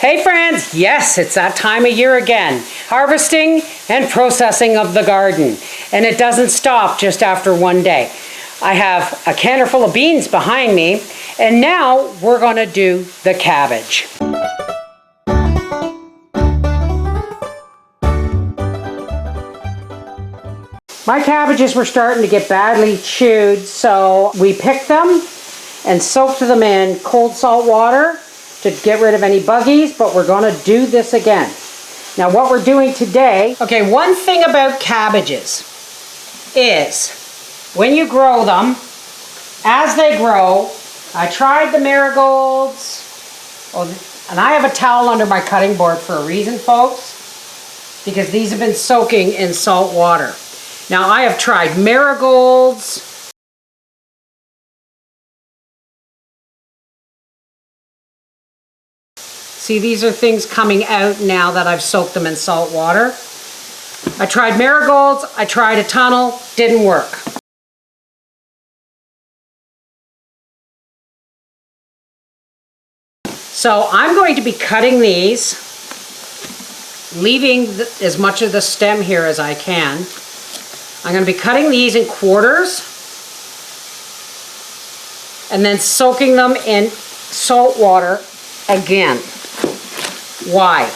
Hey friends, yes, it's that time of year again. Harvesting and processing of the garden. And it doesn't stop just after one day. I have a canner full of beans behind me, and now we're gonna do the cabbage. My cabbages were starting to get badly chewed, so we picked them and soaked them in cold salt water to get rid of any buggies, but we're gonna do this again. Now what we're doing today, okay, one thing about cabbages is when you grow them, as they grow, I tried the marigolds, and I have a towel under my cutting board for a reason, folks, because these have been soaking in salt water. Now I have tried marigolds, see, these are things coming out now that I've soaked them in salt water. I tried marigolds, I tried a tunnel, didn't work. So I'm going to be cutting these, leaving as much of the stem here as I can. I'm going to be cutting these in quarters and then soaking them in salt water again. Why?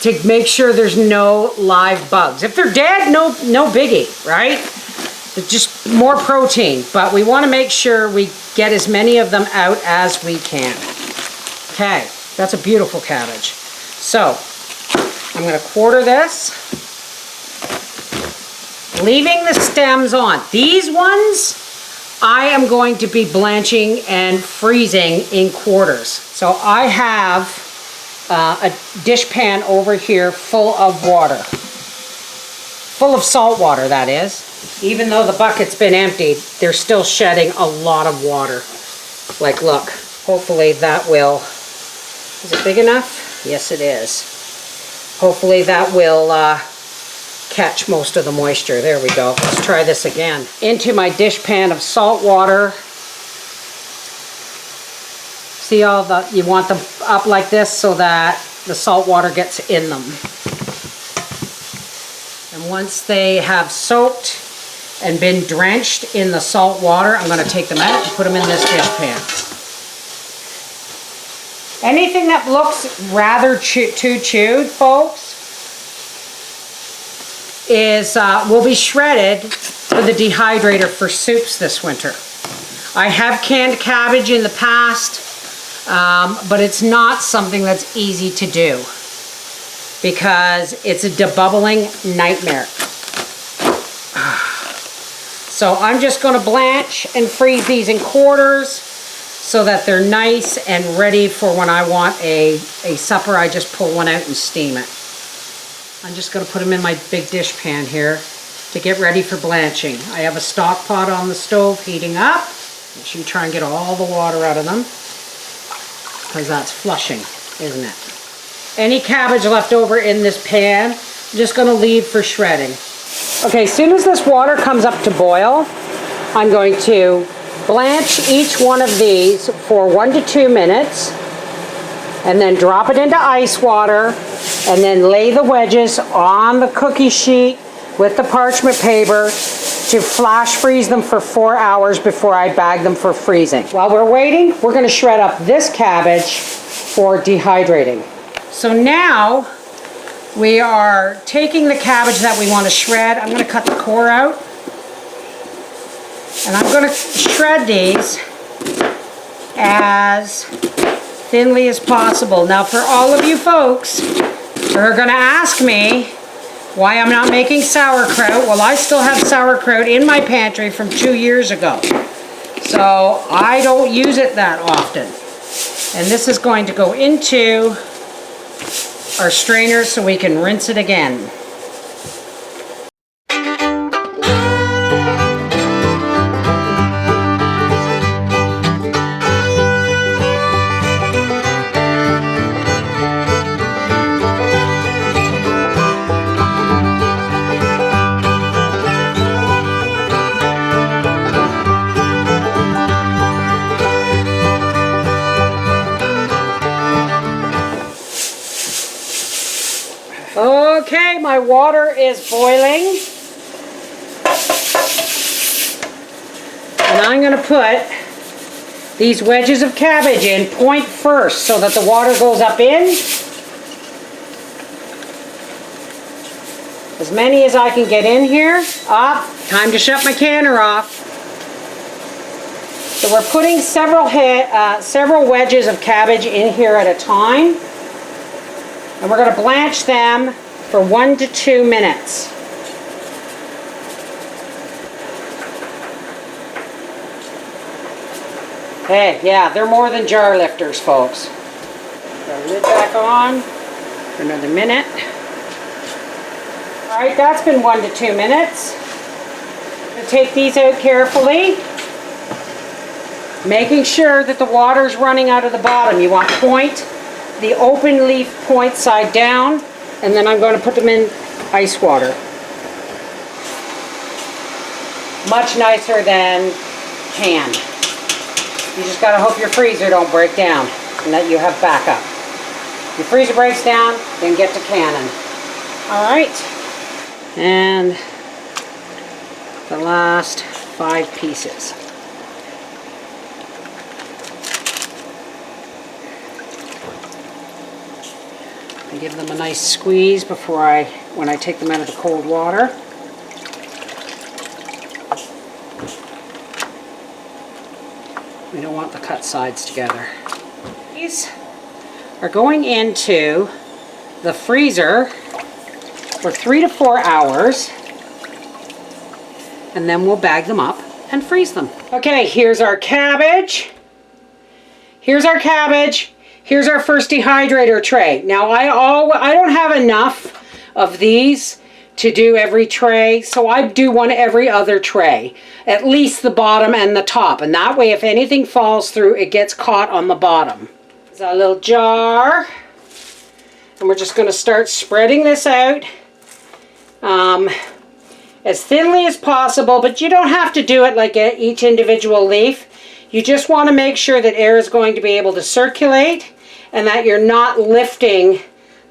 To make sure there's no live bugs. If they're dead, no biggie, right? They're just more protein, but we want to make sure we get as many of them out as we can. Okay, that's a beautiful cabbage. So, I'm going to quarter this, leaving the stems on. These ones, I am going to be blanching and freezing in quarters. So I have a dish pan over here full of water. Full of salt water, that is. Even though the bucket's been emptied, they're still shedding a lot of water. Like, look, hopefully that will, is it big enough? Yes, it is. Hopefully that will catch most of the moisture. There we go. Let's try this again. Into my dish pan of salt water. See all the, you want them up like this so that the salt water gets in them. And once they have soaked and been drenched in the salt water, I'm going to take them out and put them in this dish pan. Anything that looks rather too chewed, folks, is will be shredded for the dehydrator for soups this winter. I have canned cabbage in the past. But it's not something that's easy to do because it's a debubbling nightmare. So I'm just going to blanch and freeze these in quarters so that they're nice and ready for when I want a supper. I just pull one out and steam it. I'm just going to put them in my big dish pan here to get ready for blanching. I have a stock pot on the stove heating up. I should try and get all the water out of them, because that's flushing, isn't it? Any cabbage left over in this pan, I'm just going to leave for shredding. Okay, as soon as this water comes up to boil, I'm going to blanch each one of these for 1 to 2 minutes, and then drop it into ice water, and then lay the wedges on the cookie sheet with the parchment paper to flash freeze them for 4 hours before I bag them for freezing. While we're waiting, we're going to shred up this cabbage for dehydrating. So now we are taking the cabbage that we want to shred. I'm going to cut the core out, and I'm going to shred these as thinly as possible. Now for all of you folks who are going to ask me why I'm not making sauerkraut, well, I still have sauerkraut in my pantry from 2 years ago. So I don't use it that often. And this is going to go into our strainer so we can rinse it again. Okay, my water is boiling. And I'm going to put these wedges of cabbage in point first so that the water goes up in. As many as I can get in here. Time to shut my canner off. So we're putting several wedges of cabbage in here at a time. And we're going to blanch them for 1 to 2 minutes. Hey, yeah, they're more than jar lifters, folks. Put the lid back on for another minute. All right, that's been 1 to 2 minutes. I'm going to take these out carefully, making sure that the water's running out of the bottom. You want the open leaf point side down, and then I'm going to put them in ice water. Much nicer than canned. You just gotta hope your freezer don't break down and that you have backup. If your freezer breaks down, then get to canning. All right, and the last 5 pieces. I give them a nice squeeze before when I take them out of the cold water. We don't want the cut sides together. These are going into the freezer for 3 to 4 hours, and then we'll bag them up and freeze them. Okay, here's our cabbage. Here's our cabbage. Here's our first dehydrator tray. Now I don't have enough of these to do every tray, so I do one every other tray, at least the bottom and the top, and that way if anything falls through, it gets caught on the bottom. There's a little jar, and we're just going to start spreading this out as thinly as possible, but you don't have to do it like each individual leaf. You just want to make sure that air is going to be able to circulate and that you're not lifting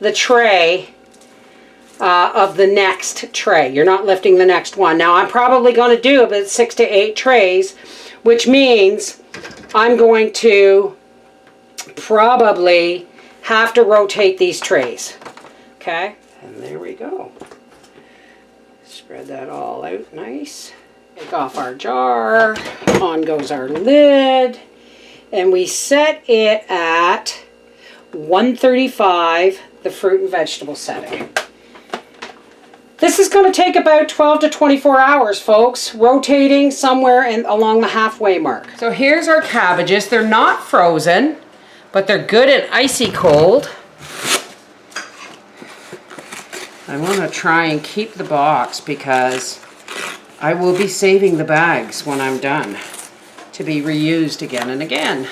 the tray of the next tray. You're not lifting the next one. Now I'm probably going to do about 6 to 8 trays, which means I'm going to probably have to rotate these trays. Okay, and there we go. Spread that all out nice. Take off our jar, on goes our lid, and we set it at 135, the fruit and vegetable setting. This is going to take about 12 to 24 hours, folks, rotating somewhere along the halfway mark. So here's our cabbages. They're not frozen, but they're good and icy cold. I want to try and keep the box because I will be saving the bags when I'm done to be reused again and again.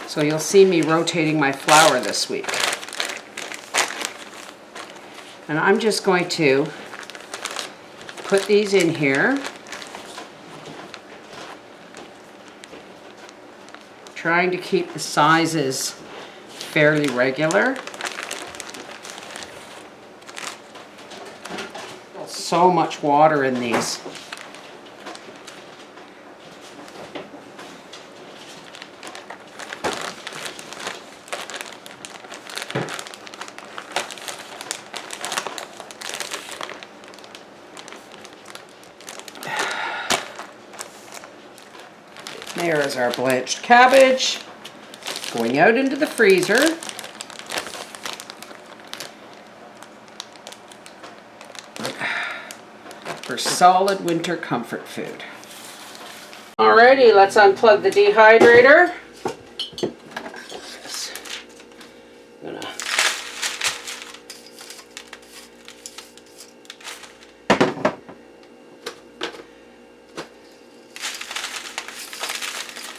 So you'll see me rotating my flour this week. And I'm just going to put these in here, trying to keep the sizes fairly regular. So much water in these. There is our blanched cabbage going out into the freezer. For solid winter comfort food. Alrighty, let's unplug the dehydrator.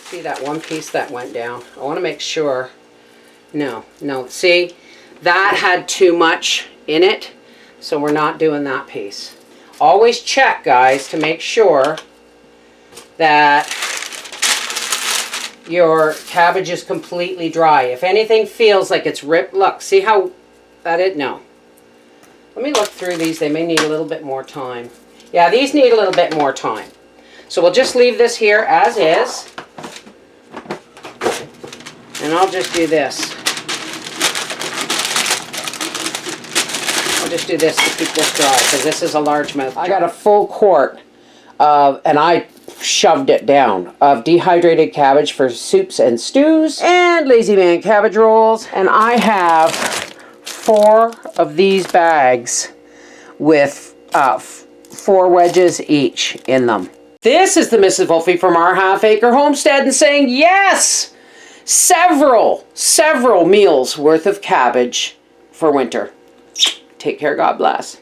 See that one piece that went down? I want to make sure. No, see, that had too much in it, so we're not doing that piece. Always check, guys, to make sure that your cabbage is completely dry. If anything feels like it's ripped, look, see how that it? No. Let me look through these. They may need a little bit more time. Yeah, these need a little bit more time. So we'll just leave this here as is. And I'll just do this. I'll just do this to keep this dry because this is a largemouth jar. I got a full quart of, and I shoved it down, of dehydrated cabbage for soups and stews and Lazy Man cabbage rolls. And I have 4 of these bags with 4 wedges each in them. This is the Mrs. Wolfie from our half-acre homestead and saying yes! Several meals worth of cabbage for winter. Take care, God bless.